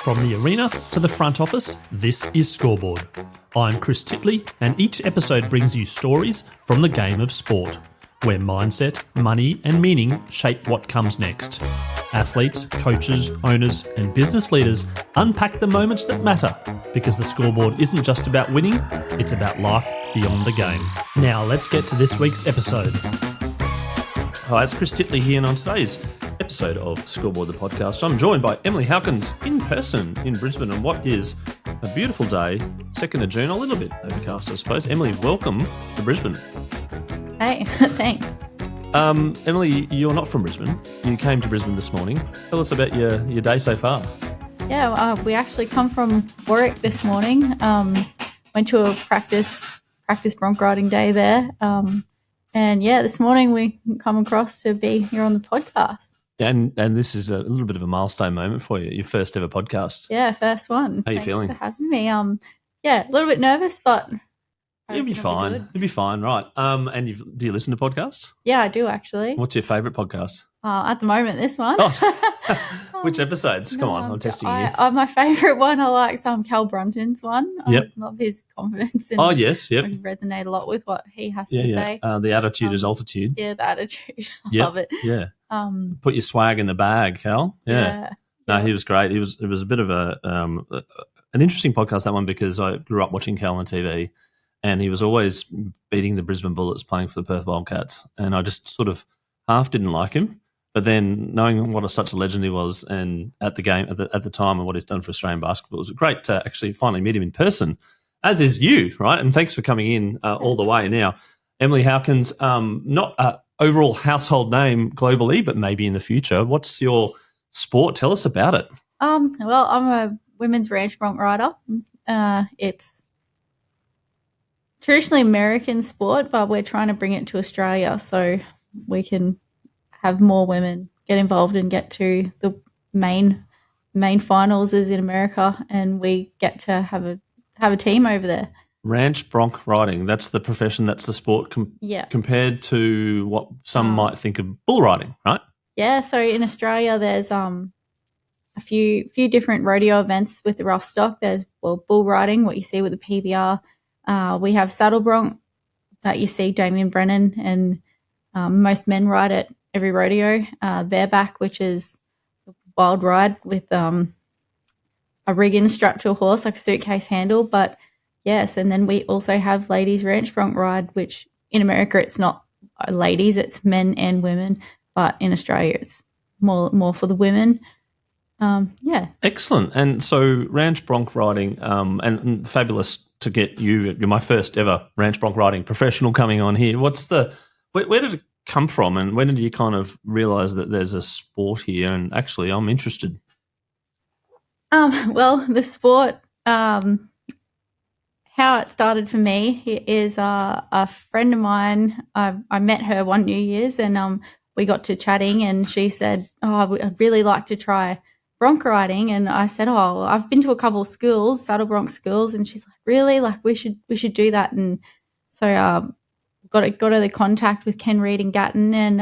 From the arena to the front office, this is Scoreboard. I'm Chris Titley, and each episode brings you stories from the game of sport, where mindset, money, and meaning shape what comes next. Athletes, coaches, owners, and business leaders unpack the moments that matter, because the scoreboard isn't just about winning, it's about life beyond the game. Now let's get to this week's episode. Hi, it's Chris Titley here, and on today's episode of Scoreboard the podcast, I'm joined by Emily Howkins in person in Brisbane on what is a beautiful day, 2nd of June, a little bit overcast I suppose. Emily, welcome to Brisbane. Hey, thanks. Emily, you're not from Brisbane. You came to Brisbane this morning. Tell us about your day so far. Yeah, we actually come from Warwick this morning. Went to a practice bronc riding day there. And yeah, this morning we come across to be here on the podcast. And this is a little bit of a milestone moment for you, your first ever podcast. Yeah, first one. How are you feeling? Thanks for having me. Yeah, a little bit nervous, but you'll be fine. You'll be fine, right? And do you listen to podcasts? Yeah, I do actually. What's your favourite podcast? At the moment, this one. Oh. Which episodes? Come on, I'm testing you. My favourite one, I like Cal Brunton's one. Yep. I love his confidence. And yes, yep. I resonate a lot with what he has to say. The attitude is altitude. Yeah, the attitude. I love it. Yeah. Put your swag in the bag, Cal. Yeah. No, he was great. It was a bit of an interesting podcast, that one, because I grew up watching Cal on TV, and he was always beating the Brisbane Bullets, playing for the Perth Wildcats, and I just sort of half didn't like him. But then knowing what such a legend he was, and at the game at the time, and what he's done for Australian basketball, it was great to actually finally meet him in person, as is you, right? And thanks for coming in all the way. Now, Emily Howkins, not an overall household name globally, but maybe in the future. What's your sport? Tell us about it. Well, I'm a women's ranch bronc rider. It's traditionally American sport, but we're trying to bring it to Australia so we can have more women get involved and get to the main finals is in America, and we get to have a team over there. Ranch bronc riding, that's the profession, that's the sport compared to what some might think of bull riding, right? Yeah, so in Australia there's a few different rodeo events with the rough stock. There's bull riding, what you see with the PBR. We have saddle bronc that you see Damien Brennan, and most men ride it every rodeo. Bareback, which is a wild ride with a rig-in strapped to a horse like a suitcase handle. But yes, and then we also have ladies ranch bronc ride, which in America it's not ladies, it's men and women, but in Australia it's more for the women. Excellent. And so ranch bronc riding, and fabulous to get you're my first ever ranch bronc riding professional coming on here. Where did it come from, and when did you kind of realise that there's a sport here, and actually I'm interested? Well, the sport, how it started for me is a friend of mine. I met her one New Year's, and we got to chatting, and she said, I'd really like to try bronc riding. And I said, I've been to a couple of schools, saddle bronc schools, and she's like, really? Like we should do that. And so got her the contact with Ken Reid and Gatton, and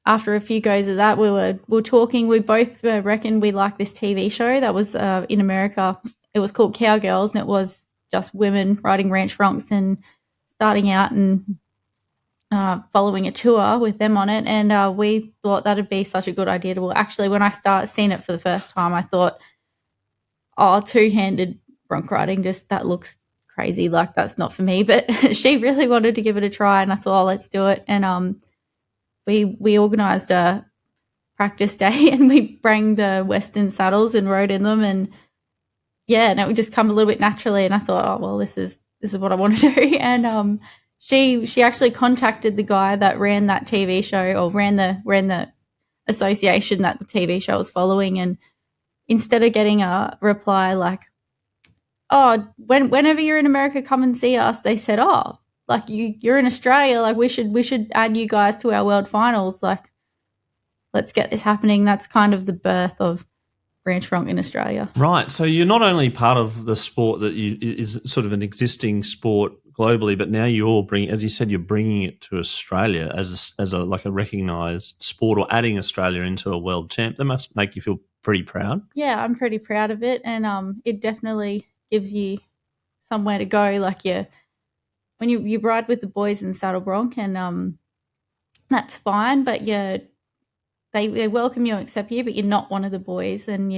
after a few goes of that, we were talking. We both reckoned we liked this TV show that was in America. It was called Cowgirls, and it was just women riding ranch broncs and starting out and following a tour with them on it. And we thought that'd be such a good idea. Well, actually, when I seen it for the first time, I thought, two-handed bronc riding, just that looks crazy, like that's not for me. But she really wanted to give it a try, and I thought, let's do it. And we organised a practice day, and we bring the Western saddles and rode in them, and it would just come a little bit naturally. And I thought, this is what I want to do. And she actually contacted the guy that ran that TV show, or ran the association that the TV show was following, and instead of getting a reply like, whenever you're in America, come and see us, they said, like you're in Australia, like we should add you guys to our world finals, like let's get this happening. That's kind of the birth of ranch bronc in Australia. Right. So you're not only part of the sport that is sort of an existing sport globally, but now you're as you said, you're bringing it to Australia as a recognised sport, or adding Australia into a world champ. That must make you feel pretty proud. Yeah, I'm pretty proud of it, and it definitely gives you somewhere to go. Like when you ride with the boys in Saddle Bronc, and that's fine, but they welcome you and accept you, but you're not one of the boys, and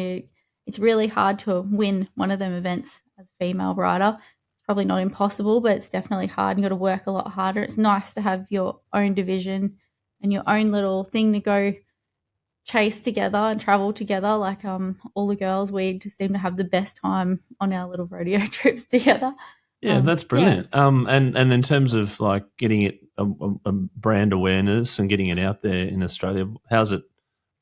it's really hard to win one of them events as a female rider. It's probably not impossible, but it's definitely hard. You got to work a lot harder. It's nice to have your own division and your own little thing to go chase together and travel together. Like all the girls, we just seem to have the best time on our little rodeo trips together. Yeah, that's brilliant. Yeah. And in terms of like getting it a brand awareness and getting it out there in Australia, how's it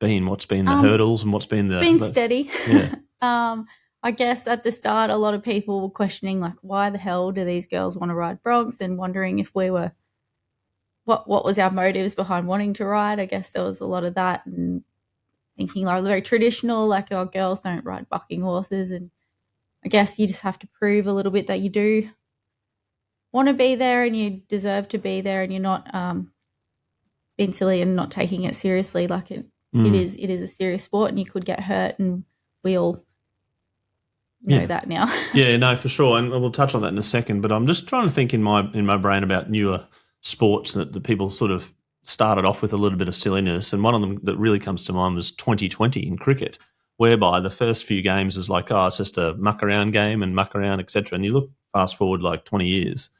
been? What's been the hurdles and what's been it's been steady. Yeah. I guess at the start, a lot of people were questioning like, why the hell do these girls want to ride broncs, and wondering if we were what was our motives behind wanting to ride. I guess there was a lot of that, and thinking like very traditional, like our girls don't ride bucking horses, and I guess you just have to prove a little bit that you do want to be there and you deserve to be there, and you're not being silly and not taking it seriously. Like it is a serious sport, and you could get hurt, and we all know that now. Yeah, no, for sure, and we'll touch on that in a second. But I'm just trying to think in my brain about newer sports that people sort of started off with a little bit of silliness, and one of them that really comes to mind was 2020 in cricket, whereby the first few games was like, oh, it's just a muck around game and muck around, etc. And you look fast forward like 20 years,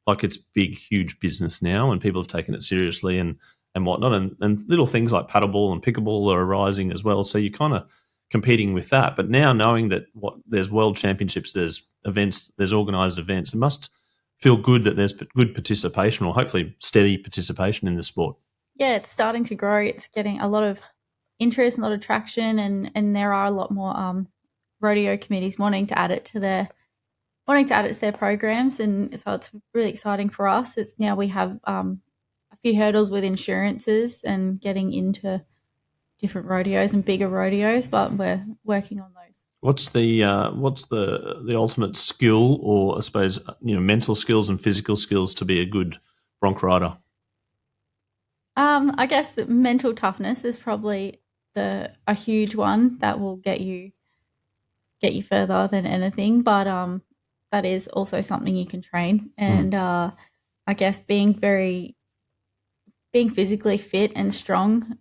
like it's big, huge business now, and people have taken it seriously and whatnot. And little things like paddleball and pickleball are arising as well. So you're kind of competing with that. But now knowing that there's world championships, there's events, there's organised events, it must feel good that there's good participation, or hopefully steady participation in the sport. Yeah, it's starting to grow. It's getting a lot of interest, a lot of traction, and there are a lot more rodeo committees wanting to add it to their programs, and so it's really exciting for us. It's now we have a few hurdles with insurances and getting into different rodeos and bigger rodeos, but we're working on those. What's the ultimate skill, or I suppose mental skills and physical skills to be a good bronc rider? I guess mental toughness is probably a huge one that will get you further than anything. But that is also something you can train, and I guess being physically fit and strong,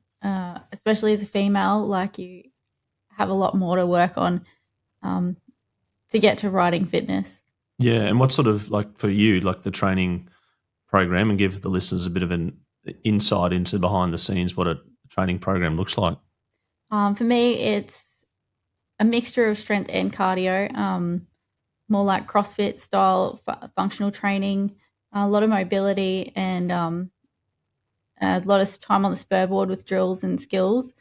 especially as a female, like you have a lot more to work on to get to riding fitness. Yeah, and what sort of, like for you, like the training program, and give the listeners a bit of an insight into behind the scenes what a training program looks like? For me, it's a mixture of strength and cardio, more like CrossFit style functional training, a lot of mobility, and a lot of time on the spur board with drills and skills,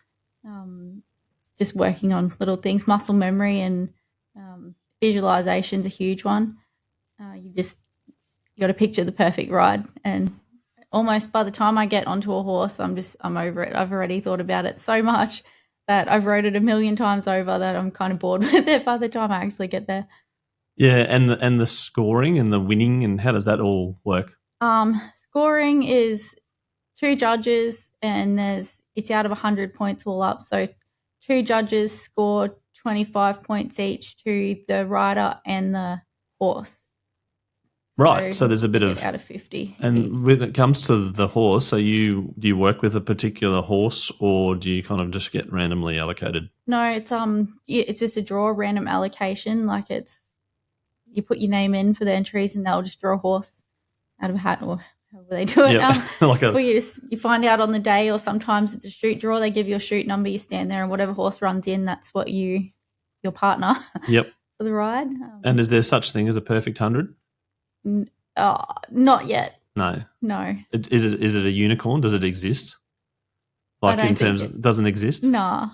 just working on little things. Muscle memory and visualization is a huge one. You got to picture the perfect ride, and almost by the time I get onto a horse, I'm over it. I've already thought about it so much that I've rode it a million times over that I'm kind of bored with it by the time I actually get there. Yeah, and the scoring and the winning, and how does that all work? Scoring is 2 judges, and it's out of 100 points all up. So 2 judges score 25 points each to the rider and the horse. Right, so there's a bit out of 50. And when it comes to the horse, do you work with a particular horse, or do you kind of just get randomly allocated? No, it's just a draw, random allocation. Like you put your name in for the entries, and they'll just draw a horse out of a hat, or however they do it. Yep. You find out on the day, or sometimes it's a chute draw. They give you a chute number, you stand there, and whatever horse runs in, that's what your partner. Yep. For the ride. And is there such thing as a perfect 100? Not yet. No. Is it a unicorn? Does it exist? Like in terms, it doesn't exist? No.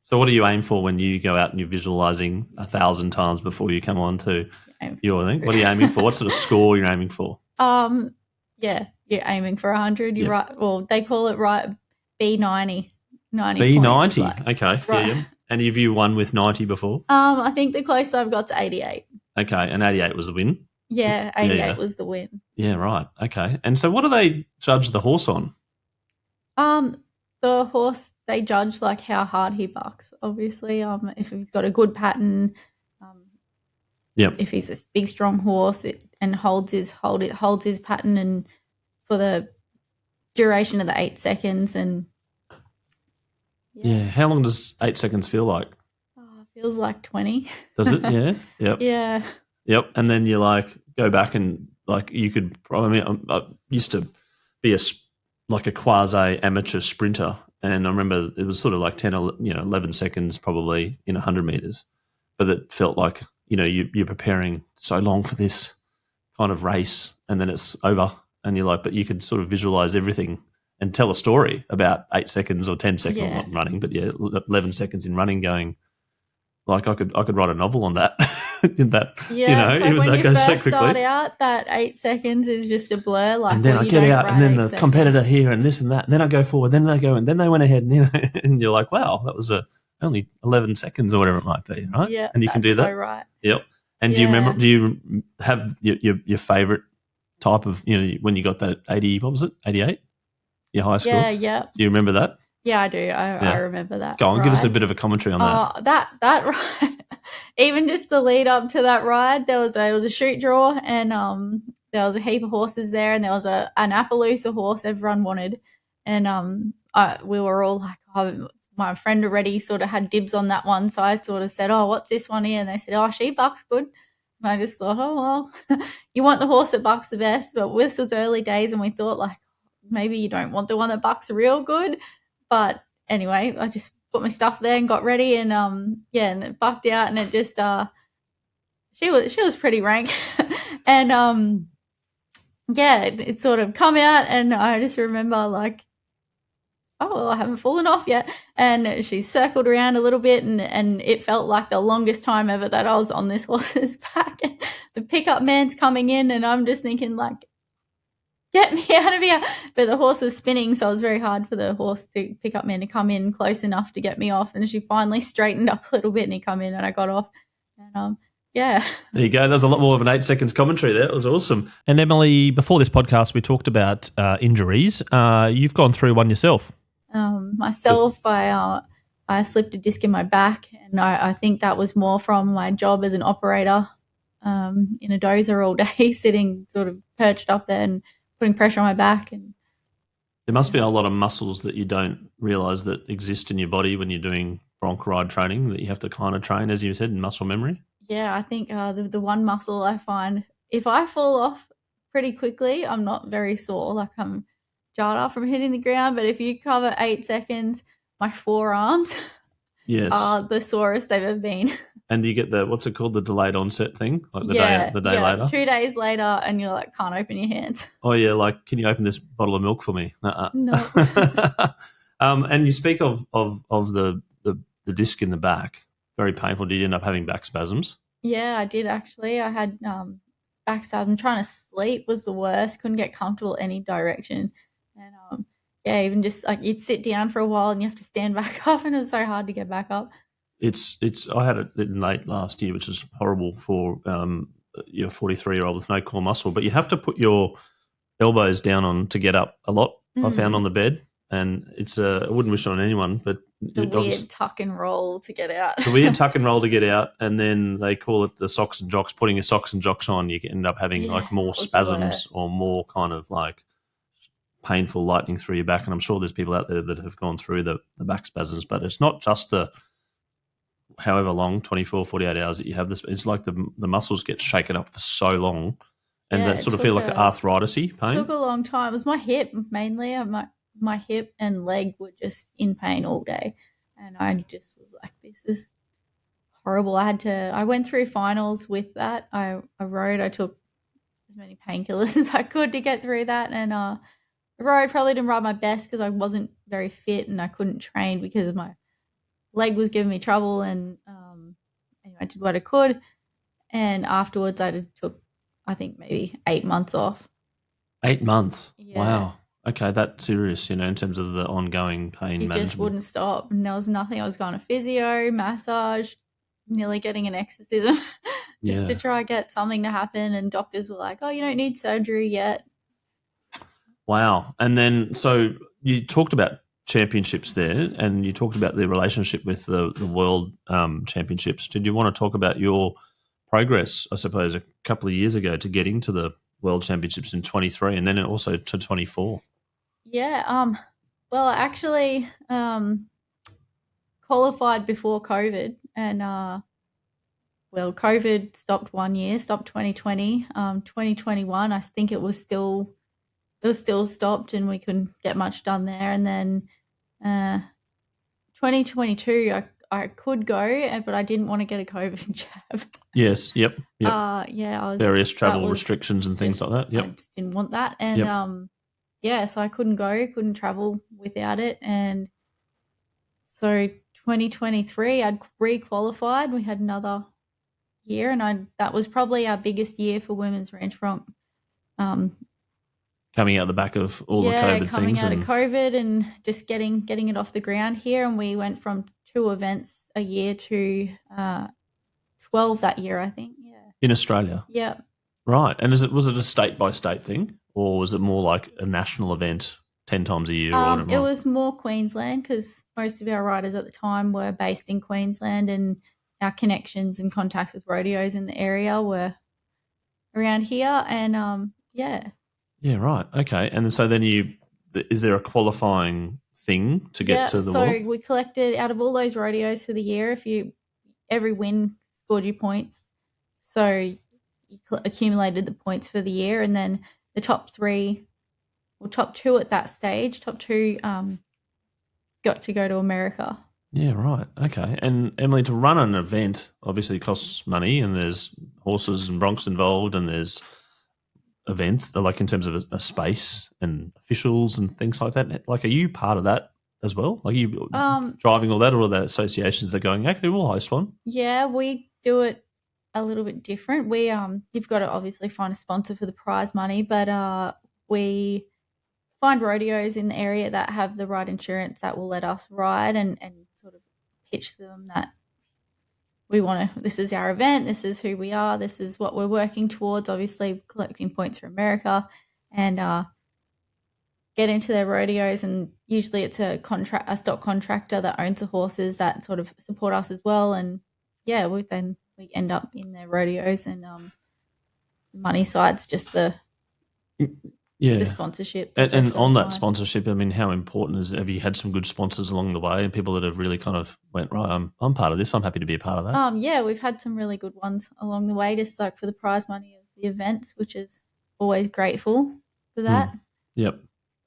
So what do you aim for when you go out and you're visualizing 1,000 times before you come on to your thing? What are you aiming for? What sort of score you're aiming for? Yeah, you're aiming for 100. You're right. Well, they call it B90. 90 B90. Points, okay. Right. Yeah. And have you won with 90 before? I think the closest I've got to 88. Okay, and 88 was the win? Yeah, 88 was the win. Yeah, right. Okay. And so what do they judge the horse on? the horse, they judge like how hard he bucks. Obviously, if he's got a good pattern, if he's a big strong horse and holds his pattern and for the duration of the 8 seconds and How long does 8 seconds feel like? Feels like 20. Does it? Yeah. Yep. Yeah. Yep. And then you like go back and like you could probably. I used to be like a quasi amateur sprinter, and I remember it was sort of like 10 or 11 seconds probably in 100 meters, but it felt like you're preparing so long for this kind of race, and then it's over, and you're like, but you could sort of visualize everything and tell a story about 8 seconds or 10 seconds, Yeah. not running, but 11 seconds in running, going like I could write a novel on that. In that, Yeah, so even when though it you goes so first quickly. start out, that 8 seconds is just a blur. Like, And then well, I you get don't out, write and then 8 the seconds. competitor here, and this and that. And then I go forward, then they go, and then they went ahead, and and you're like, wow, that was only 11 seconds or whatever it might be, right? Yeah, and you can do that. So right. Yep. And do you remember? Do you have your favorite type of when you got that 80? What was it? 88? Your high score? Yeah. Do you remember that? Yeah, I do. I remember that. Go on, give us a ride. bit of a commentary on that. That ride, even just the lead up to that ride, it was a chute draw, and there was a heap of horses there, and there was an Appaloosa horse everyone wanted, and we were all like, oh, my friend already sort of had dibs on that one, so I sort of said, oh, what's this one here? And they said, oh, she bucks good. And I just thought, oh well, you want the horse that bucks the best, but this was early days, and we thought like maybe you don't want the one that bucks real good. But anyway, I just put my stuff there and got ready, and and it bucked out, and it just she was pretty rank, and it sort of come out, and I just remember like, oh well, I haven't fallen off yet, and she circled around a little bit, and it felt like the longest time ever that I was on this horse's back. The pickup man's coming in, and I'm just thinking like, get me out of here. But the horse was spinning, so it was very hard for the horse to pick up man to come in close enough to get me off. And she finally straightened up a little bit, and he come in, and I got off. And There you go. There's a lot more of an 8 seconds commentary there. It was awesome. And Emily, before this podcast, we talked about injuries. You've gone through one yourself. Myself, I slipped a disc in my back, and I think that was more from my job as an operator in a dozer all day, sitting sort of perched up there and putting pressure on my back. And there must be a lot of muscles that you don't realise that exist in your body when you're doing bronc ride training that you have to kind of train, as you said, in muscle memory. Yeah, I think the one muscle I find, if I fall off pretty quickly, I'm not very sore. Like I'm jarred off from hitting the ground, but if you cover 8 seconds, my forearms are the sorest they've ever been. And you get what's it called, the delayed onset thing, like the day later. 2 days later, and you're like, can't open your hands. Oh yeah, like, can you open this bottle of milk for me? No. And you speak of the disc in the back, very painful. Did you end up having back spasms? Yeah, I did actually. I had back spasms. Trying to sleep was the worst. Couldn't get comfortable any direction, and even just like you'd sit down for a while and you have to stand back up, and it was so hard to get back up. It's. I had it late last year, which is horrible for your 43-year-old with no core muscle. But you have to put your elbows down on to get up a lot. I found on the bed, and it's I wouldn't wish it on anyone, but the weird tuck and roll to get out. The weird tuck and roll to get out, and then they call it the socks and jocks. Putting your socks and jocks on, you end up having like more spasms or more kind of like painful lightning through your back. And I'm sure there's people out there that have gone through the back spasms, but it's not just the however long, 24, 48 hours that you have this. It's like the muscles get shaken up for so long, and that sort of feel like arthritis-y pain. It took a long time. It was my hip mainly. My hip and leg were just in pain all day, and I just was like, this is horrible. I went through finals with that. I rode. I took as many painkillers as I could to get through that, and I rode. Probably didn't ride my best because I wasn't very fit and I couldn't train because my leg was giving me trouble, and anyway, I did what I could, and afterwards I took, I think, maybe 8 months off. 8 months? Yeah. Wow. Okay, that's serious, in terms of the ongoing pain management. It just wouldn't stop, and there was nothing. I was going to physio, massage, nearly getting an exorcism just to try and get something to happen, and doctors were like, oh, you don't need surgery yet. Wow. And then, so you talked about championships there, and you talked about the relationship with the world championships. Did you want to talk about your progress, I suppose, a couple of years ago to get into the world championships in 23 and then also to 24? Yeah. Well, I actually qualified before COVID, and COVID stopped 1 year, stopped 2020. 2021, I think it was still stopped, and we couldn't get much done there. And then 2022, I could go, but I didn't want to get a COVID jab. Yes. Yep. I was various travel restrictions and things like that. Yep. I just didn't want that, and so I couldn't travel without it, and so 2023 I'd re-qualified. We had another year, and that was probably our biggest year for women's ranch bronc. Coming out the back of all the COVID things. Coming out of COVID and just getting it off the ground here, and we went from 2 events a year to 12 that year, I think. Yeah. In Australia? Yeah. Right. And was it a state-by-state thing, or was it more like a national event 10 times a year? It was more Queensland, because most of our riders at the time were based in Queensland, and our connections and contacts with rodeos in the area were around here. And, yeah. Yeah, right. Okay. And so then is there a qualifying thing to get to the world? So we collected, out of all those rodeos for the year, every win scored you points. So you accumulated the points for the year, and then the top 2 at that stage, top 2 got to go to America. Yeah, right. Okay. And Emily, to run an event obviously costs money, and there's horses and broncs involved, and there's events, like in terms of a space and officials and things like that. Like, are you part of that as well? Like, you driving all that, or all the associations that are going, okay, we'll host one? Yeah, we do it a little bit different. We you've got to obviously find a sponsor for the prize money, but we find rodeos in the area that have the right insurance that will let us ride, and sort of pitch them that this is our event, this is who we are, this is what we're working towards, obviously collecting points for America, and get into their rodeos. And usually it's a stock contractor that owns the horses that sort of support us as well. And yeah, we end up in their rodeos, and the money side's just the sponsorship. And on that sponsorship, I mean, how important is it? Have you had some good sponsors along the way, and people that have really kind of went, right, I'm part of this, I'm happy to be a part of that? Yeah, we've had some really good ones along the way, just like for the prize money of the events, which is always grateful for that. Yep.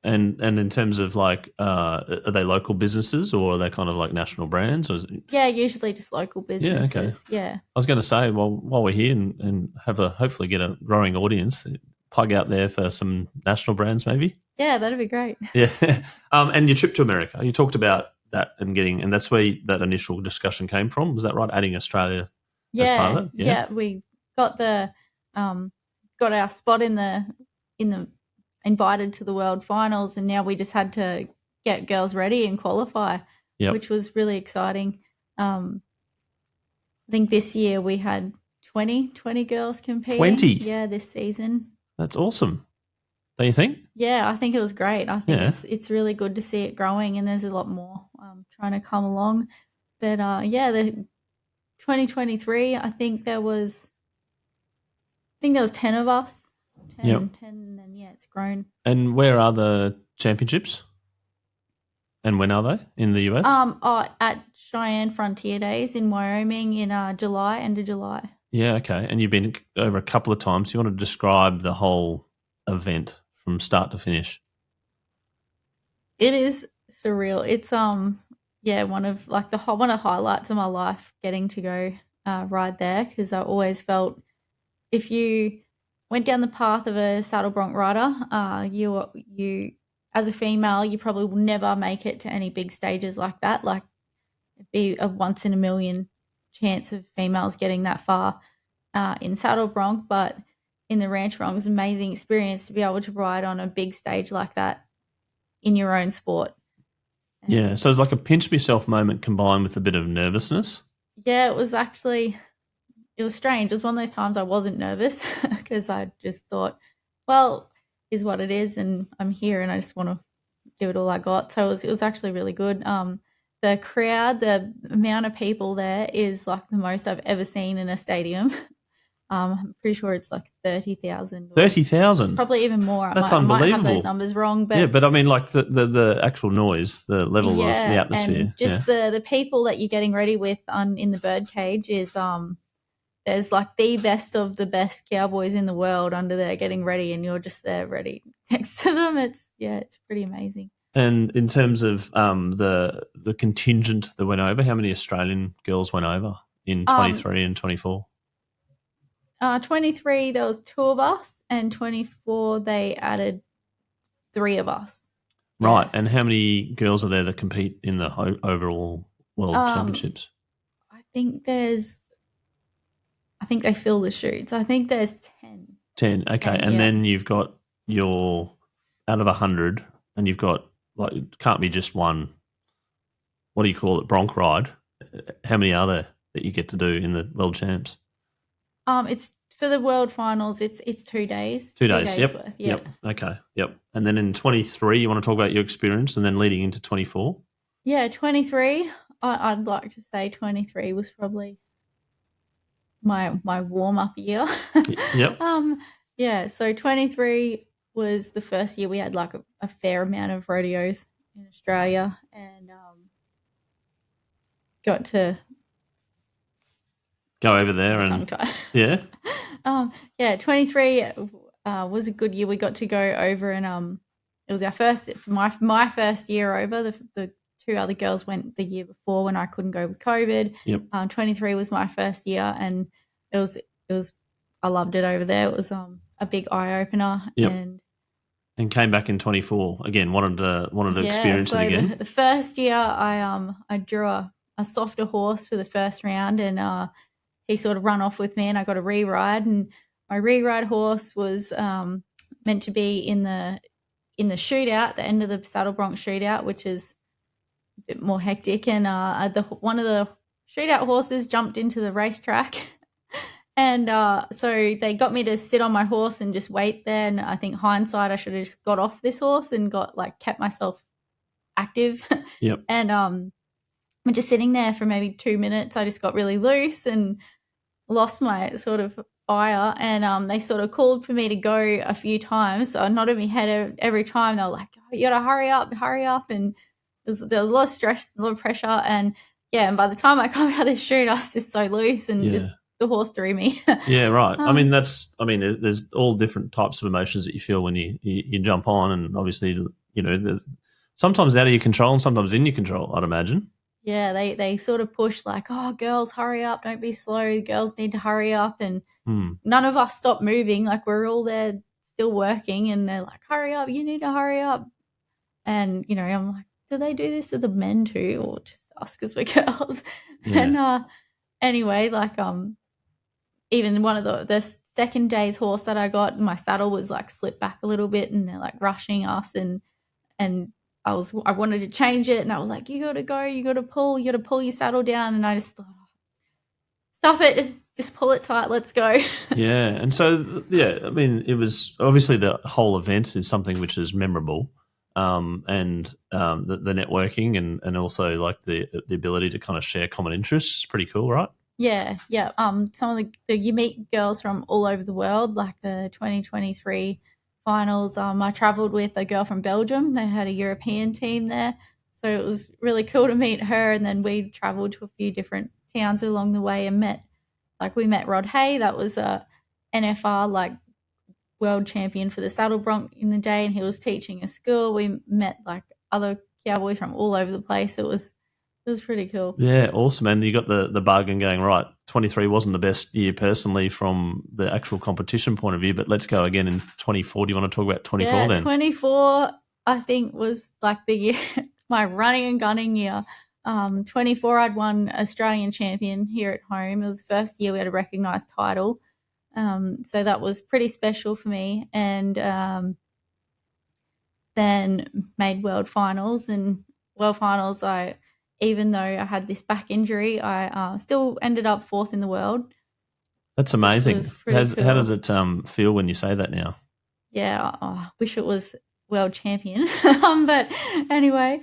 And in terms of like, are they local businesses, or are they kind of like national brands? Or yeah, usually just local businesses. Yeah, okay. Yeah. I was going to say, well, while we're here and hopefully get a growing audience, plug out there for some national brands maybe. Yeah, that'd be great. Yeah. And your trip to America, you talked about that and that's where that initial discussion came from. Was that right? Adding Australia as part of it? Yeah. We got got our spot in the invited to the world finals, and now we just had to get girls ready and qualify, which was really exciting. I think this year we had 20 girls competing. 20? Yeah, this season. That's awesome. Don't you think? Yeah, I think it was great. I think it's really good to see it growing, and there's a lot more trying to come along. But the 2023, I think there was 10 of us. 10, and then it's grown. And where are the championships? And when are they in the US? At Cheyenne Frontier Days in Wyoming in end of July. Yeah, okay. And you've been over a couple of times. You want to describe the whole event from start to finish? It is surreal. It's one of the highlights of my life, getting to go ride there, because I always felt if you went down the path of a saddle bronc rider, you as a female, you probably will never make it to any big stages like that. Like, it'd be a once in a million chance of females getting that far in saddle bronc, but in the ranch bronc, it's an amazing experience to be able to ride on a big stage like that in your own sport. Yeah, so it's like a pinch myself moment combined with a bit of nervousness. Yeah, it was strange. It was one of those times I wasn't nervous, because I just thought, well, is what it is, and I'm here, and I just want to give it all I got. So it was actually really good. The crowd, the amount of people there is like the most I've ever seen in a stadium. I'm pretty sure it's like 30,000. 30,000? It's probably even more. That's I might have unbelievable. those numbers wrong. But yeah, but I mean like the actual noise, the level of the atmosphere. And just the people that you're getting ready with in the birdcage is there's like the best of the best cowboys in the world under there getting ready, and you're just there ready next to them. It's pretty amazing. And in terms of the contingent that went over, how many Australian girls went over in 23 and 24? 23, there was 2 of us, and 24, they added 3 of us. Right. And how many girls are there that compete in the overall World Championships? I think they fill the chutes. I think there's 10. 10, okay. And then you've got your, out of 100, and you've got, like, it can't be just one, what do you call it, bronc ride. How many are there that you get to do in the World Champs? It's for the World Finals. It's 2 days. 2 days. Yep. Worth, Yep. Okay. Yep. And then in 23, you want to talk about your experience, and then leading into 24. Yeah, 23. I'd like to say 23 was probably my warm up year. Yep. Yeah. So 23 was the first year we had like a fair amount of rodeos in Australia, and got to go over there and yeah. 23 was a good year. We got to go over, and it was our first, my first year over. The 2 other girls went the year before when I couldn't go with COVID. Yep. 23 was my first year, and it was I loved it over there. It was a big eye opener. Yep. And came back in 24 again. Wanted to experience it again. The first year I drew a softer horse for the first round, and he sort of run off with me, and I got a re-ride, and my re-ride horse was meant to be in the shootout, the end of the Saddle Bronc shootout, which is a bit more hectic, and one of the shootout horses jumped into the racetrack. And so they got me to sit on my horse and just wait there. And I think hindsight, I should have just got off this horse and kept myself active. Yep. And I'm just sitting there for maybe 2 minutes. I just got really loose and lost my sort of fire. And they sort of called for me to go a few times. So I nodded my head every time. They were like, oh, you got to hurry up. And there was a lot of stress, a lot of pressure. And by the time I come out of the chute, I was just so loose and just the horse threw me. Yeah, right. There's all different types of emotions that you feel when you jump on, and obviously, sometimes out of your control and sometimes in your control, I'd imagine. Yeah, they sort of push like, oh, girls, hurry up, don't be slow. The girls need to hurry up, and none of us stopped moving. Like, we're all there still working, and they're like, hurry up, you need to hurry up. And, I'm like, do they do this to the men too, or just us because we're girls? Yeah. And anyway, even one of the second day's horse that I got, my saddle was like slipped back a little bit, and they're like rushing us, and I wanted to change it, and I was like, you got to go, you got to pull your saddle down, and I just thought, stuff it, just pull it tight, let's go. Yeah, and so it was obviously the whole event is something which is memorable, and the networking and also like the ability to kind of share common interests is pretty cool, right? Yeah. Some of you meet girls from all over the world, like the 2023 finals. I travelled with a girl from Belgium. They had a European team there, so it was really cool to meet her. And then we travelled to a few different towns along the way and met Rod Hay. That was a NFR world champion for the Saddle Bronc in the day, and he was teaching a school. We met other cowboys from all over the place. It was pretty cool. Yeah, awesome. And you got the bargain going, right, 23 wasn't the best year personally from the actual competition point of view, but let's go again in 24. Do you want to talk about 24 then? 24, I think, was like the year, my running and gunning year. 24, I'd won Australian champion here at home. It was the first year we had a recognised title. So that was pretty special for me. And then made world finals. And world finals, even though I had this back injury, I still ended up 4th in the world. That's amazing. Cool. How does it feel when you say that now? Yeah, I wish it was world champion. But anyway,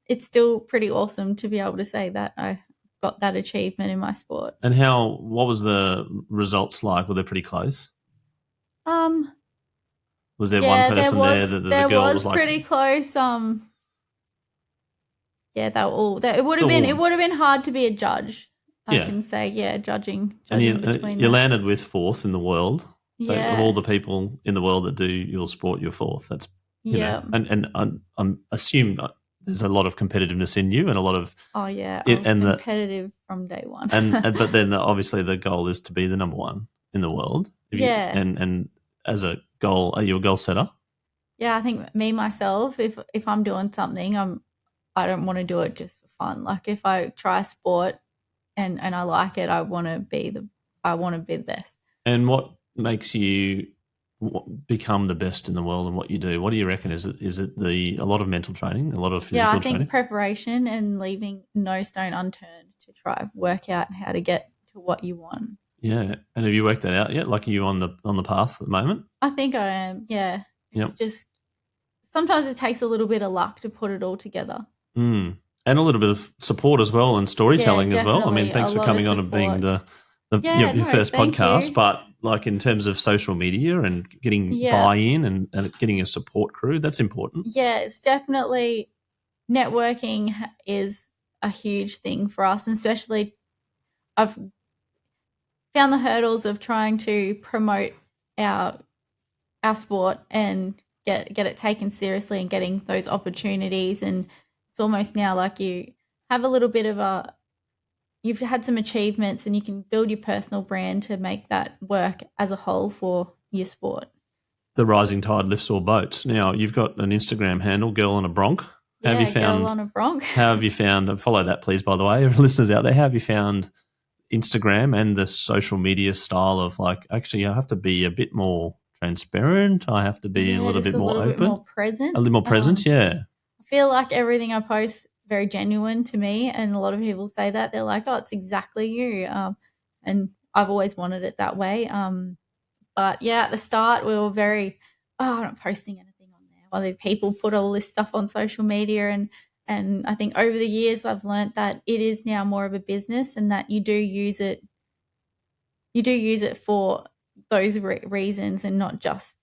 it's still pretty awesome to be able to say that I got that achievement in my sport. And what was the results like? Were they pretty close? Was there one person there that there's a girl that was like pretty close. Yeah, it would have been hard to be a judge. I can say, judging between. You landed with fourth in the world. Yeah. Of all the people in the world that do your sport, you're fourth. That's you know, and I'm assume there's a lot of competitiveness in you and a lot of I was competitive from day one. but then obviously the goal is to be the number one in the world. And as a goal, are you a goal setter? Yeah, I think myself, if I'm doing something, I don't want to do it just for fun. Like if I try a sport and I like it, I want to be the best. And what makes you become the best in the world and what you do? What do you reckon? Is it a lot of mental training, a lot of physical training? Yeah, I think preparation and leaving no stone unturned to try work out how to get to what you want. Yeah, and have you worked that out yet? Like, are you on the path at the moment? I think I am. Yeah, it's just sometimes it takes a little bit of luck to put it all together. And a little bit of support as well and storytelling as well. I mean, thanks for coming on and being your first podcast. But like in terms of social media and getting buy-in and getting a support crew, that's important. Yeah, it's definitely networking is a huge thing for us, and especially I've found the hurdles of trying to promote our sport and get it taken seriously and getting those opportunities. And it's almost now like you have a little bit of you've had some achievements and you can build your personal brand to make that work as a whole for your sport. The rising tide lifts all boats. Now, you've got an Instagram handle, Girl on a Bronc. Girl on a Bronc. How have you found, follow that please, by the way, listeners out there, how have you found Instagram and the social media style of like, actually, I have to be a bit more transparent. I have to be a little bit more open. Bit more present. A little more present, yeah. I feel like everything I post very genuine to me, and a lot of people say that. They're like, oh, it's exactly you. And I've always wanted it that way. But yeah, at the start we were very, I'm not posting anything on there. Well, people put all this stuff on social media, and I think over the years I've learnt that it is now more of a business, and that you do use it for those reasons and not just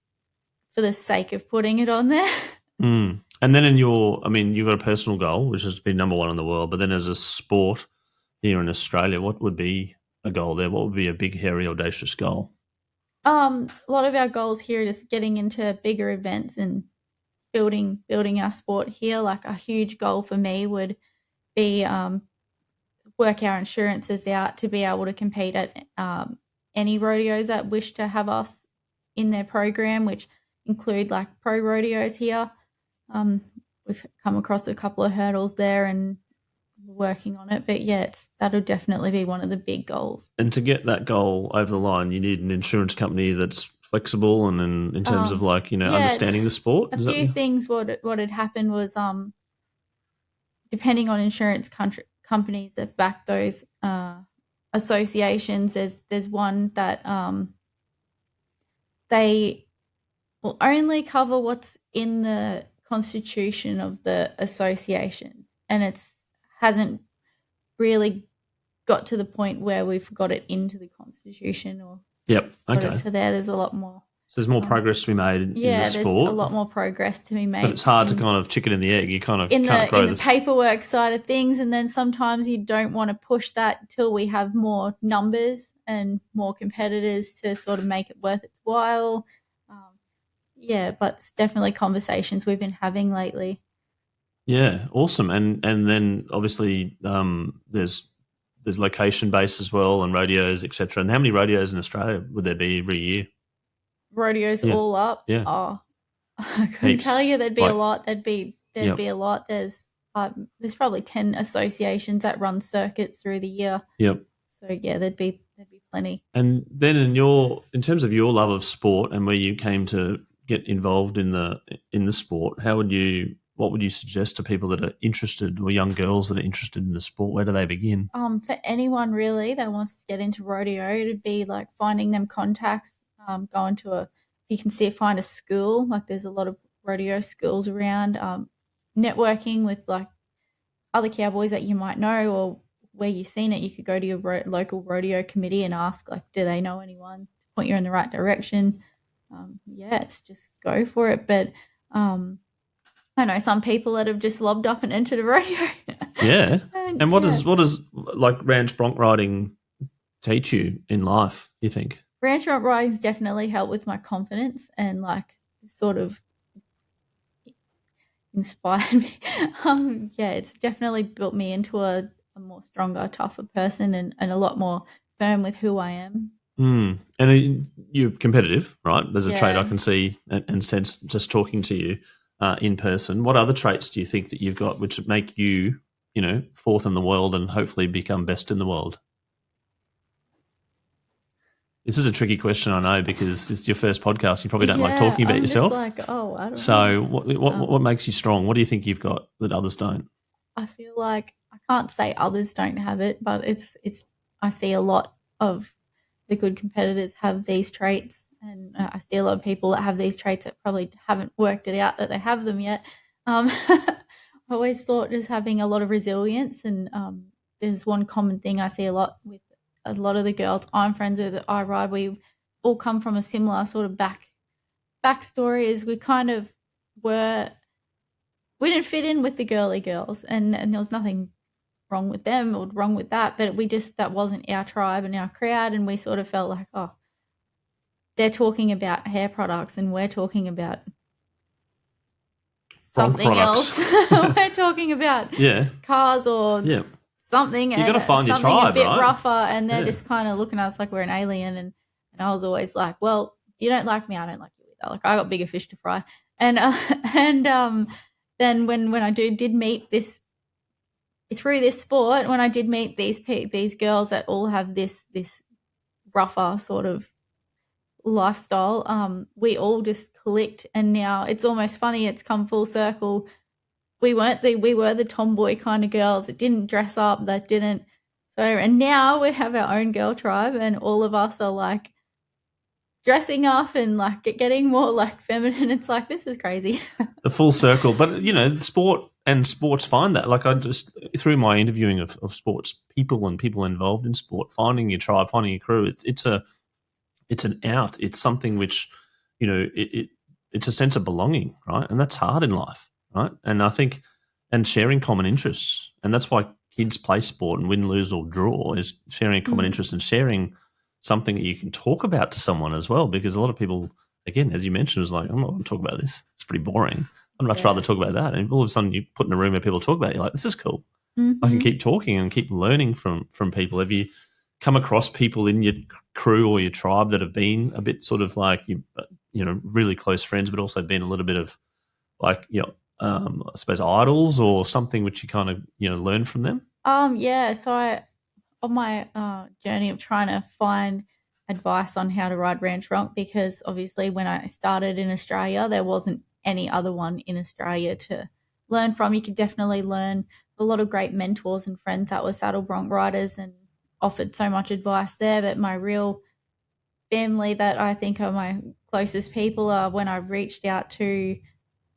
for the sake of putting it on there. And then you've got a personal goal, which is to be number one in the world, but then as a sport here in Australia, what would be a goal there? What would be a big, hairy, audacious goal? A lot of our goals here are just getting into bigger events and building our sport here. Like a huge goal for me would be work our insurances out to be able to compete at any rodeos that wish to have us in their program, which include like pro rodeos here. We've come across a couple of hurdles there and working on it, but yeah, that'll definitely be one of the big goals. And to get that goal over the line, you need an insurance company that's flexible and in terms of like, understanding the sport. A few things. What had happened was depending on insurance companies that back those associations, there's one that they will only cover what's in the constitution of the association, and hasn't really got to the point where we've got it into the constitution or got it to there. There's a lot more. So there's more progress to be made in the sport. There's a lot more progress to be made. But it's hard to kind of chicken and the egg. You kind of can't grow this. In the paperwork side of things, and then sometimes you don't want to push that till we have more numbers and more competitors to sort of make it worth its while. But it's definitely conversations we've been having lately. Yeah, awesome. And then obviously there's location based as well and rodeos, etc. And how many rodeos in Australia would there be every year? Rodeos all up? Yeah. Oh, I couldn't tell you. There'd be a lot. There'd be a lot. There's probably 10 associations that run circuits through the year. Yep. So yeah, there'd be plenty. And then in terms of your love of sport and where you came to get involved in the sport, what would you suggest to people that are interested, or young girls that are interested in the sport? Where do they begin? For anyone really that wants to get into rodeo, it'd be like finding them contacts, going to find a school. Like there's a lot of rodeo schools around, networking with like other cowboys that you might know, or where you've seen it. You could go to your local rodeo committee and ask, like, do they know anyone to point you in the right direction? It's just go for it. But I know some people that have just lobbed up and entered a rodeo. Yeah. And what does like ranch bronc riding teach you in life, you think? Ranch bronc riding's definitely helped with my confidence and like sort of inspired me. It's definitely built me into a more stronger, tougher person and a lot more firm with who I am. And you're competitive, right? There's a trait I Yeah. can see and sense just talking to you in person. What other traits do you think that you've got which make you, fourth in the world and hopefully become best in the world? This is a tricky question, I know, because it's your first podcast. You probably don't like talking about yourself. Just like, I don't So know. what makes you strong? What do you think you've got that others don't? I feel like I can't say others don't have it, but it's I see a lot of the good competitors have these traits, and I see a lot of people that have these traits that probably haven't worked it out that they have them yet. I always thought just having a lot of resilience, and there's one common thing I see a lot with a lot of the girls I'm friends with that I ride. We all come from a similar sort of backstory. Is we kind of we didn't fit in with the girly girls, and there was nothing wrong with them or wrong with that, but that wasn't our tribe and our crowd, and we sort of felt like, they're talking about hair products and we're talking about something else. We're talking about cars or something. You've got to find your something tribe, a bit right? rougher, and they're just kind of looking at us like we're an alien, and I was always like, well, you don't like me, I don't like you either. Like, I got bigger fish to fry. And then when I did meet this through this sport, when I did meet these girls that all have this rougher sort of lifestyle, we all just clicked, and now it's almost funny. It's come full circle. We were the tomboy kind of girls that didn't dress up, that didn't. So, and now we have our own girl tribe, and all of us are like dressing up and like getting more like feminine. It's like, this is crazy. The full circle. But, sports find that. Like, I just, through my interviewing of sports people and people involved in sport, finding your tribe, finding your crew, it's an out. It's something which, it's a sense of belonging, right? And that's hard in life, right? And I think, and sharing common interests. And that's why kids play sport and win, lose or draw, is sharing a common interest and sharing something that you can talk about to someone as well. Because a lot of people, again, as you mentioned, was like, I'm not going to talk about this. It's pretty boring. I'd much rather talk about that. And all of a sudden you put in a room where people talk about it, you're like, this is cool. I can keep talking and keep learning from people. Have you come across people in your crew or your tribe that have been a bit sort of like, really close friends, but also been a little bit of like, I suppose idols or something which you kind of, learn from them? So on my journey of trying to find advice on how to ride Ranch Bronc, because obviously when I started in Australia, there wasn't any other one in Australia to learn from. You could definitely learn a lot of great mentors and friends that were saddle bronc riders and offered so much advice there. But my real family that I think are my closest people are when I reached out to,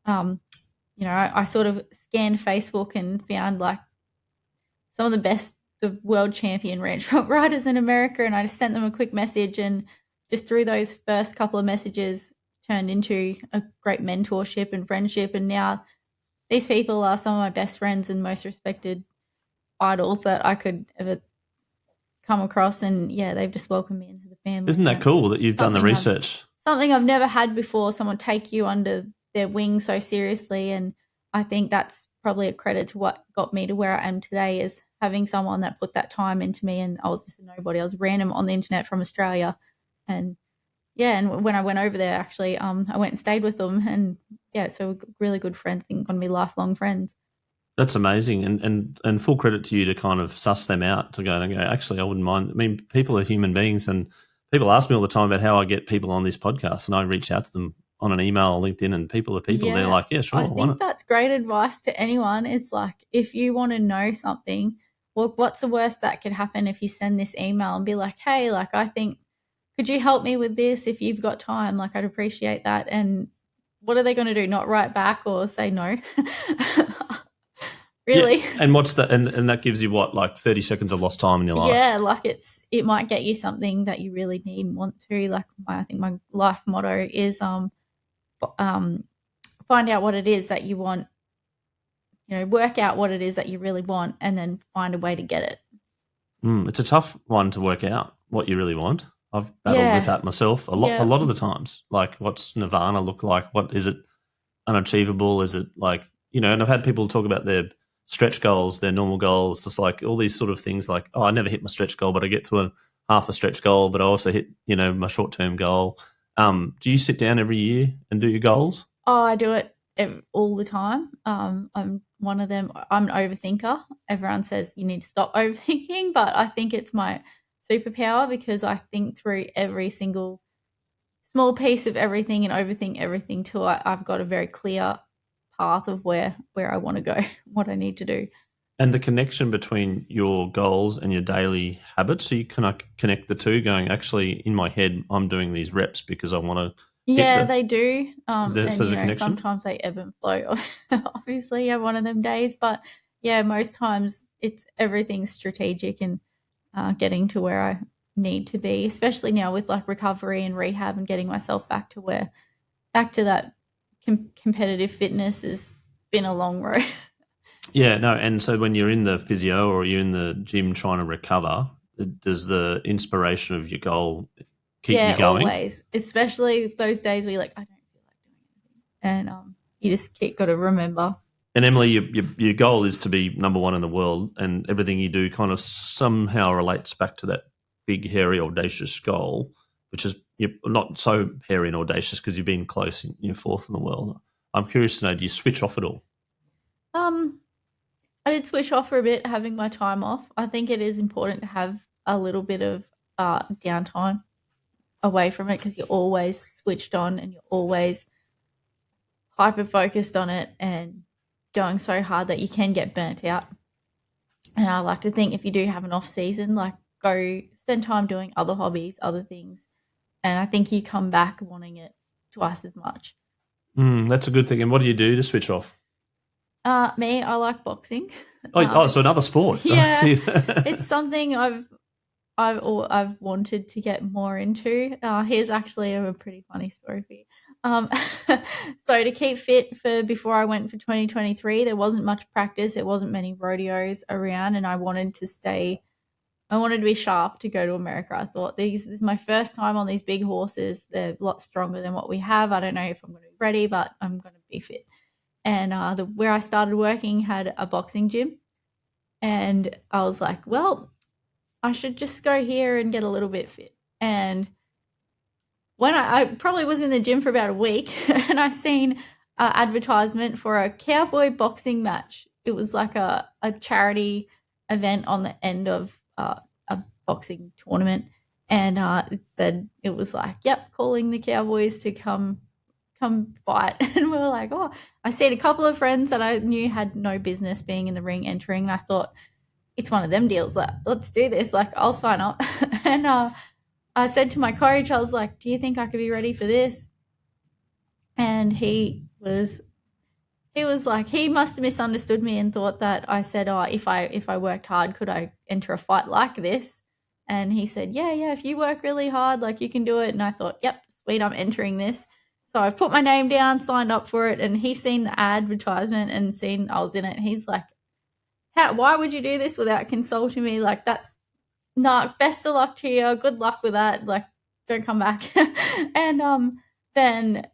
I sort of scanned Facebook and found like some of the best the world champion ranch bronc riders in America, and I just sent them a quick message, and just through those first couple of messages turned into a great mentorship and friendship, and now these people are some of my best friends and most respected idols that I could ever come across, and they've just welcomed me into the family. Isn't that cool that you've done the research? Something I've never had before, someone take you under their wing so seriously, and I think that's probably a credit to what got me to where I am today, is having someone that put that time into me. And I was just a nobody. I was random on the internet from Australia, and when I went over there, actually, I went and stayed with them, and so we're really good friends. I think going to be lifelong friends. That's amazing, and full credit to you to kind of suss them out, to go, actually, I wouldn't mind. I mean, people are human beings, and people ask me all the time about how I get people on this podcast, and I reach out to them on an email or LinkedIn, and people are people. They're like, yeah, sure. I think that's great advice to anyone. It's like, if you want to know something, well, what's the worst that could happen if you send this email and be like, hey, like, I think, could you help me with this if you've got time? Like, I'd appreciate that. And what are they going to do? Not write back or say no? Really? Yeah. And what's that? And that gives you what, like 30 seconds of lost time in your life? Yeah, like it might get you something that you really need and want to. Like I think my life motto is find out what it is that you want. Work out what it is that you really want, and then find a way to get it. It's a tough one to work out what you really want. I've battled with that myself a lot of the times. Like, what's Nirvana look like? What is it? Unachievable? Is it like, and I've had people talk about their stretch goals, their normal goals, just like all these sort of things like, I never hit my stretch goal, but I get to half a stretch goal, but I also hit, my short-term goal. Do you sit down every year and do your goals? Oh, I do it all the time. I'm one of them. I'm an overthinker. Everyone says you need to stop overthinking, but I think it's my superpower because I think through every single small piece of everything and overthink everything till I've got a very clear path of where I want to go, what I need to do. And the connection between your goals and your daily habits, so you can connect the two, going, actually, in my head, I'm doing these reps because I want to. Yeah, they do. So there's a connection? Sometimes they ebb and flow. Obviously, you have one of them days, but yeah, most times everything's strategic and getting to where I need to be, especially now with like recovery and rehab and getting myself back to that competitive fitness has been a long road. Yeah, no, and so when you're in the physio or you're in the gym trying to recover, does the inspiration of your goal keep you going? Yeah, always, especially those days where you're like, I don't feel like doing anything, and you just got to remember. And Emily, your goal is to be number one in the world, and everything you do kind of somehow relates back to that big, hairy, audacious goal, which is not so hairy and audacious because you've been close and you're fourth in the world. I'm curious to know, do you switch off at all? I did switch off for a bit, having my time off. I think it is important to have a little bit of downtime away from it because you're always switched on and you're always hyper-focused on it and going so hard that you can get burnt out. And I like to think if you do have an off season, like go spend time doing other hobbies, other things. And I think you come back wanting it twice as much. That's a good thing. And what do you do to switch off? Me, I like boxing. So another sport. Yeah, it's something I've wanted to get more into. Here's actually a pretty funny story for you. So to keep fit before I went for 2023, there wasn't much practice. There wasn't many rodeos around, and I wanted to be sharp to go to America. I thought this is my first time on these big horses. They're a lot stronger than what we have. I don't know if I'm going to be ready, but I'm going to be fit. And where I started working had a boxing gym. And I was like, well, I should just go here and get a little bit fit. And when I probably was in the gym for about a week and I seen an advertisement for a cowboy boxing match. It was like a charity event on the end of a boxing tournament. And it was like, yep, calling the Cowboys to come fight. And we were like, oh, I seen a couple of friends that I knew had no business being in the ring entering. And I thought, it's one of them deals. Like, let's do this. Like, I'll sign up. And I said to my coach, I was like, do you think I could be ready for this? And he was like, he must have misunderstood me and thought that I said, oh, if I worked hard, could I enter a fight like this? And he said, yeah, if you work really hard, like you can do it. And I thought, yep, sweet, I'm entering this. So I put my name down, signed up for it, and he's seen the advertisement and seen I was in it. And he's like, why would you do this without consulting me? Like, that's not, best of luck to you. Good luck with that. Like, don't come back. And then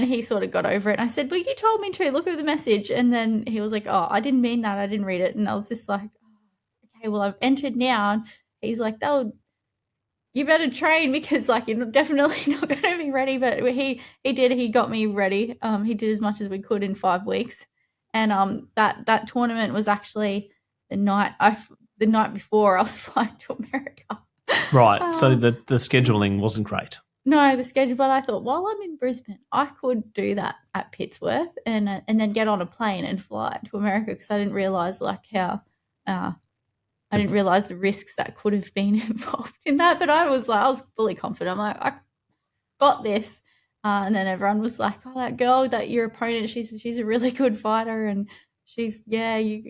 he sort of got over it. And I said, well, you told me to. Look at the message. And then he was like, oh, I didn't mean that. I didn't read it. And I was just like, okay, well, I've entered now. And he's like, you better train because like you're definitely not going to be ready. But he did. He got me ready. He did as much as we could in 5 weeks. And that tournament was actually the night before I was flying to America. Right. So the scheduling wasn't great. No, the schedule. But I thought while I'm in Brisbane, I could do that at Pittsworth and then get on a plane and fly to America because I didn't realize like how. I didn't realize the risks that could have been involved in that, but I was fully confident. I'm like, I got this. And then everyone was like, "Oh, that girl, that your opponent, she's a really good fighter, and you're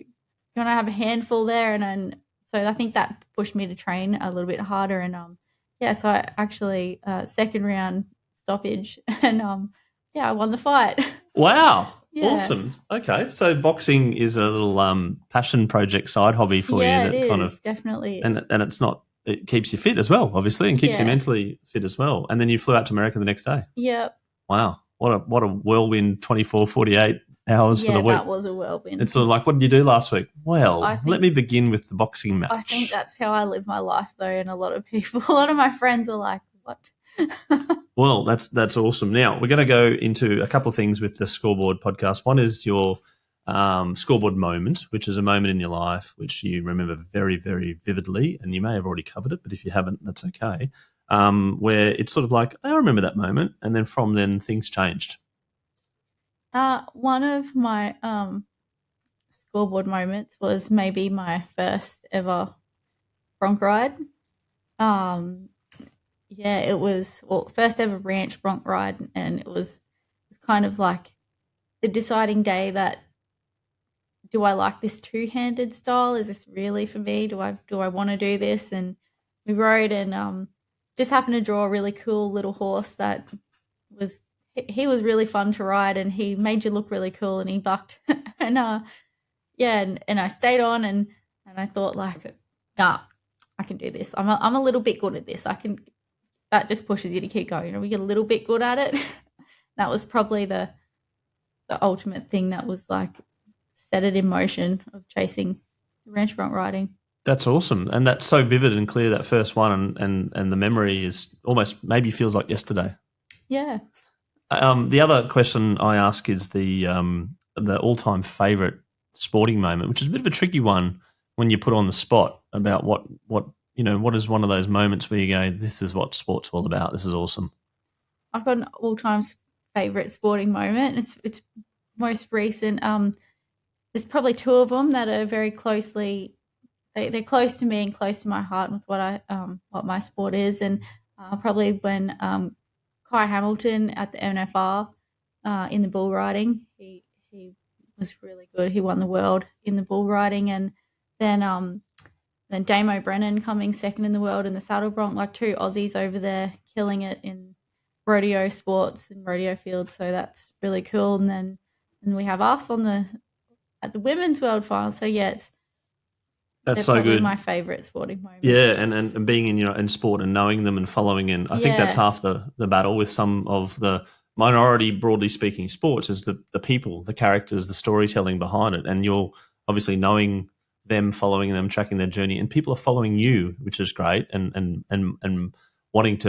gonna have a handful there." And then so I think that pushed me to train a little bit harder. And so I actually second round stoppage, and I won the fight. Wow. Yeah. Awesome. Okay. So boxing is a little passion project side hobby for you that it kind is, of definitely. and it's not it keeps you fit as well, obviously, and keeps you mentally fit as well. And then you flew out to America the next day. Yep. Wow. What a whirlwind 24, 48 hours for the week. That was a whirlwind. It's sort of like, what did you do last week? Well, let me begin with the boxing match. I think that's how I live my life, though, and a lot of my friends are like, what? Well, that's awesome. Now, we're going to go into a couple of things with the Scoreboard podcast. One is your Scoreboard Moment, which is a moment in your life which you remember very, very vividly, and you may have already covered it, but if you haven't, that's okay, where it's sort of like, I remember that moment, and then from then things changed. One of my Scoreboard moments was maybe my first ever bronc ride. It was first ever ranch bronc ride, and it was kind of like the deciding day that, do I like this two-handed style? Is this really for me? Do I want to do this? And we rode, and just happened to draw a really cool little horse that was really fun to ride, and he made you look really cool, and he bucked. And I stayed on, and I thought, like, nah, I can do this. I'm a little bit good at this. That just pushes you to keep going. We get a little bit good at it. That was probably the ultimate thing that was like set it in motion of chasing ranch bronc riding. That's awesome. And that's so vivid and clear, that first one, and the memory is almost maybe feels like yesterday. Yeah. The other question I ask is the all-time favourite sporting moment, which is a bit of a tricky one when you put on the spot about what is one of those moments where you go, this is what sport's all about. This is awesome. I've got an all-time favourite sporting moment. It's most recent. There's probably two of them that are very closely. They're close to me and close to my heart with what my sport is, and probably when Kai Hamilton at the NFR in the bull riding, he was really good. He won the world in the bull riding, and then Damo Brennan coming second in the world in the saddle bronc, like two Aussies over there killing it in rodeo sports and rodeo fields. So that's really cool. And then we have us at the women's world final. So yeah, that's so good. My favourite sporting moment. Yeah, and being in sport and knowing them and following, and I think that's half the battle with some of the minority, broadly speaking, sports is the people, the characters, the storytelling behind it, and you're obviously knowing them, following them, tracking their journey, and people are following you, which is great, and wanting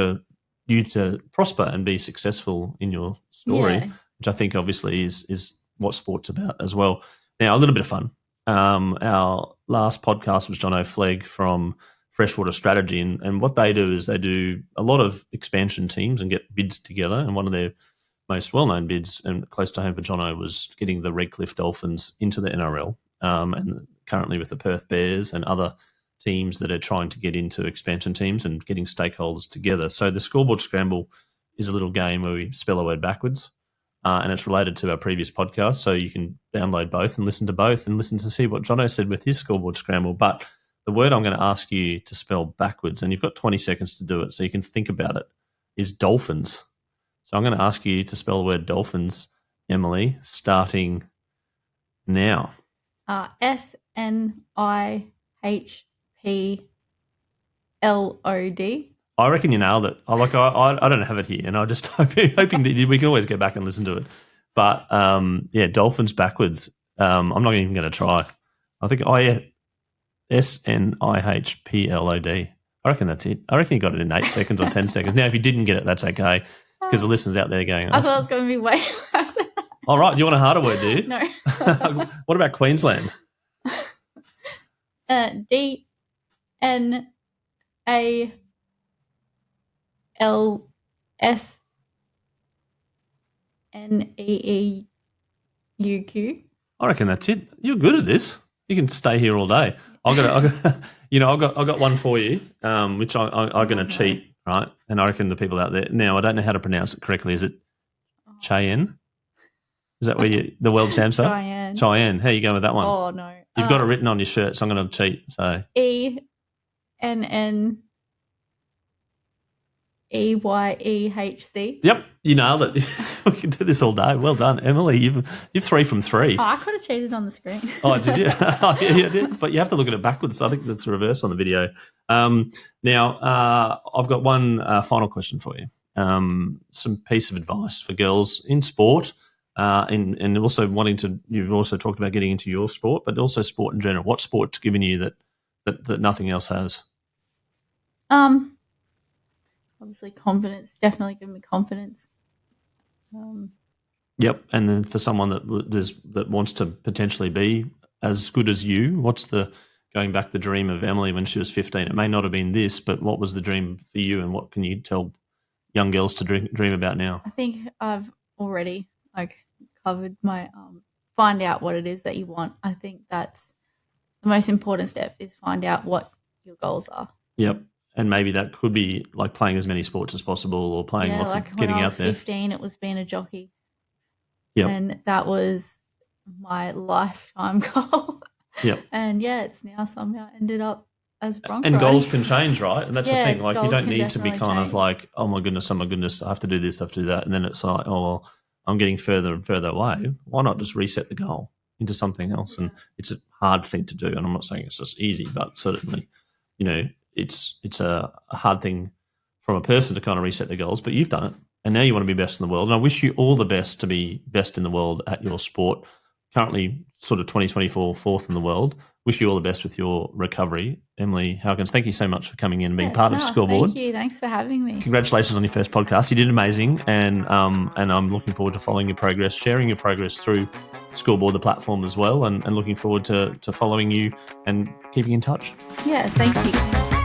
you to prosper and be successful in your story, which I think obviously is what sport's about as well. Now, a little bit of fun. Our last podcast was John O'Flegg from Freshwater Strategy, and what they do is they do a lot of expansion teams and get bids together, and one of their most well-known bids and close to home for Jono was getting the Redcliffe Dolphins into the NRL, and currently with the Perth Bears and other teams that are trying to get into expansion teams and getting stakeholders together. So the Scoreboard Scramble is a little game where we spell a word backwards, and it's related to our previous podcast, so you can download both and listen to see what Jono said with his Scoreboard Scramble. But the word I'm going to ask you to spell backwards, and you've got 20 seconds to do it so you can think about it, is dolphins. So I'm going to ask you to spell the word dolphins, Emily, starting now. SNIHPLOD. I reckon you nailed it. I don't have it here, and I'm just hoping that we can always go back and listen to it. But dolphins backwards. I'm not even going to try. I think SNIHPLOD. I reckon that's it. I reckon you got it in 8 seconds or 10 seconds. Now, if you didn't get it, that's okay, because the listeners out there going, I thought it was going to be way less. All right, you want a harder word, do you? No. What about Queensland? DNALSNEEQ. I reckon that's it. You're good at this. You can stay here all day. I've got one for you, which I'm going to cheat, right? And I reckon the people out there now, I don't know how to pronounce it correctly. Is it Cheyenne? Is that where the world champs are? Cheyenne. Cheyenne. How you going with that one? Oh, no. You've got it written on your shirt, so I'm going to cheat. So ENNEYEHC. Yep, you nailed it. We can do this all day. Well done, Emily. You've 3 from 3. Oh, I could have cheated on the screen. Oh, did you? Oh, yeah, you did. But you have to look at it backwards. I think that's the reverse on the video. Now, I've got one final question for you. Some piece of advice for girls in sport, and also you've also talked about getting into your sport, but also sport in general. What sport's given you that nothing else has? Obviously confidence. Definitely given me confidence. Yep, and then for someone that wants to potentially be as good as you, what's going back the dream of Emily when she was 15? It may not have been this, but what was the dream for you, and what can you tell young girls to dream about now? I think I've already covered my find out what it is that you want. I think that's the most important step, is find out what your goals are. Yep. And maybe that could be like playing as many sports as possible, or playing lots of getting out there. When I was 15, it was being a jockey. Yep. And that was my lifetime goal. Yep. And it's now somehow ended up as Bronco. And goals can change, right? And that's the thing. Like, you don't need to be kind of like, oh my goodness, I have to do this, I have to do that. And then it's like, oh, well, I'm getting further and further away. Why not just reset the goal into something else? And it's a hard thing to do. And I'm not saying it's just easy, but certainly, it's a hard thing from a person to kind of reset their goals, but you've done it, and now you want to be best in the world. And I wish you all the best to be best in the world at your sport. Currently, sort of 2024, 4th in the world. Wish you all the best with your recovery. Emily Howkins, thank you so much for coming in and being part of Scoreboard. Thank you. Thanks for having me. Congratulations on your first podcast. You did amazing, and I'm looking forward to following your progress, sharing your progress through Scoreboard, the platform as well, and looking forward to following you and keeping in touch. Yeah, thank you.